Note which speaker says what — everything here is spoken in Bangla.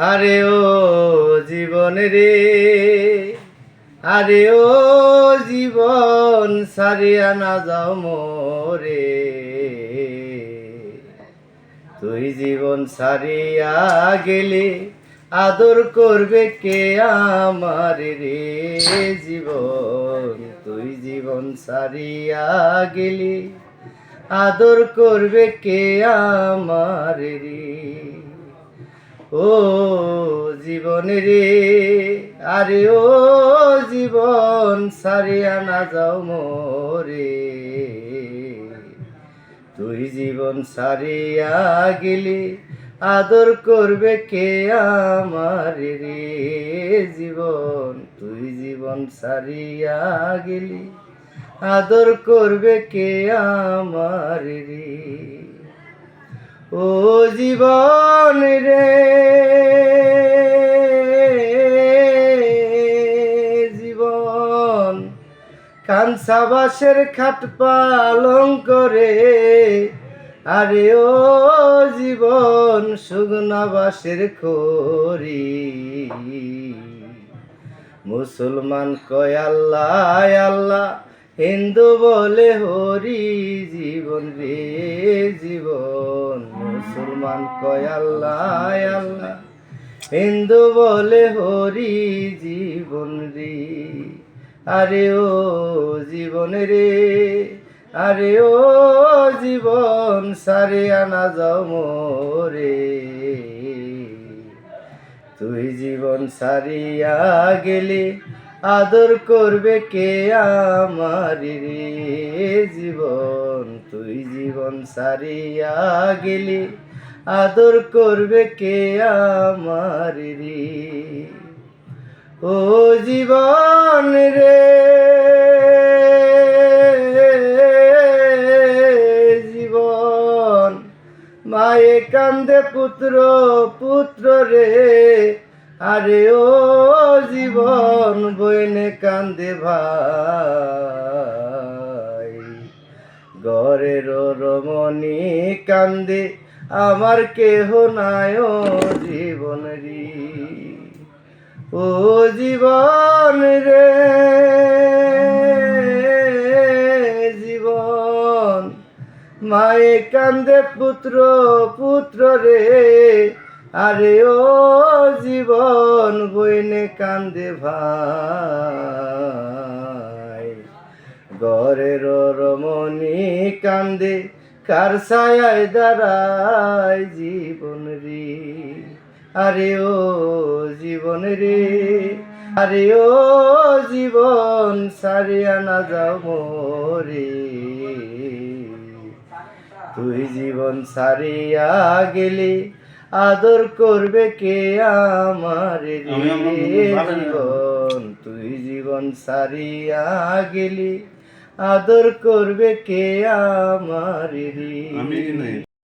Speaker 1: আরে ও জীবন রে, আরে ও জীবন সারিয়া না যাও মোরে। তুই জীবন সারিয়া গেলে আদর করবে কে আমার রে জীবন। তুই জীবন সারিয়া গেলে আদর করবে কে আমার রে। ও জীবন রে, আরে ও জীবন সারিয়া না যাও মোরে। তুই জীবন সারিয়া গেলি আদর করবে কে আমার রে জীবন। তুই জীবন সারিয়া গেলি আদর করবে কে আমার রে। ও জীবন রে, জীবন কাঞ্চা বাঁশের খাট পালঙ্ক রে। আরে ও জীবন সুগনা বাঁশের খড়ি। মুসলমান কয় আল্লাহ আল্লাহ, হিন্দু বলে হরি জীবন রে জীবন। মুসলমান কয় আল্লাহ আল্লাহ, হিন্দু বলে হরি জীবন রে। আরে ও জীবন রে, আরে ও জীবন সারিয়া না যাও মোরে। তুই জীবন সারিয়া গেলে আদর করবে কে আমার রে জীবন। তুই জীবন সারিয়া গেলে আদর করবে কে আমার রে। ও জীবন রে, জীবন মায়ে কান্দে পুত্র পুত্র রে। আরে ও জীবন বইনে কান্দে ভাই। ঘরের রমণী কান্দে আমার কেহ নাই ও জীবন রে। ও জীবন রে, জীবন মায়ে কান্দে পুত্র পুত্র রে। আরে ও জীবন বইনে কান্দে ভাই। ঘরের রমণী কান্দে কার ছায়ায় দাঁড়ায় জীবন রে। আরে ও জীবন রে, আরে ও জীবন সারিয়া না যাও মোরে। তুই জীবন সারিয়া গেলি আদর করবে কে আমার রে জীবন। তুই জীবন সারিয়া গেলি আদর করবে কে আমার রে।